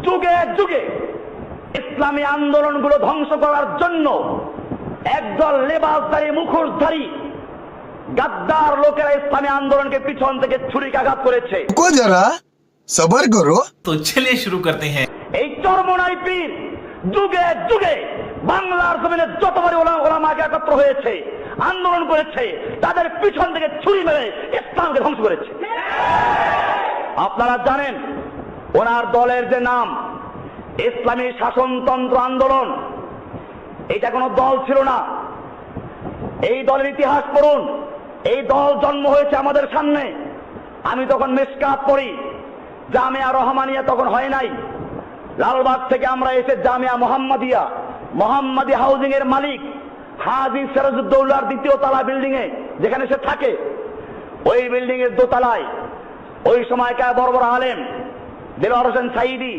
যুগে যুগে ইসলামী আন্দোলনগুলো ধ্বংস করার জন্য একদল লেবাসধারী মুখোশধারী গাদ্দার লোকেরা ইসলামী আন্দোলনকে পিছন থেকে ছুরিকাঘাত করেছে। जरा सबर करो। तो चलिए शुरू करते हैं। এই চরমনাই পীর যুগে যুগে বাংলার জমিনে যতবারই ওলামাকে একত্র হয়েছে, আন্দোলন করেছে, তাদের পিছন থেকে ছুরি মেরে ইসলামকে ধ্বংস করেছে। আপনারা জানেন ওনার দলের যে নাম ইসলামী শাসনতন্ত্র আন্দোলন, এটা কোনো দল ছিল না। এই দলের ইতিহাস পড়ুন। এই দল জন্ম হয়েছে আমাদের সামনে। আমি তখন মিশকাত পড়ি, জামিয়া রহমানিয়া তখন হয় নাই। লালবাগ থেকে আমরা এসে জামিয়া মোহাম্মদী হাউজিং এর মালিক হাজী সিরাজউদ্দৌলার দ্বিতীয় তলা বিল্ডিং এ যেখানে সে থাকে, ওই বিল্ডিং এর দোতলায় ওই সময়কার বড় বড় আলেম দেলোয়ার হোসেন সাইদি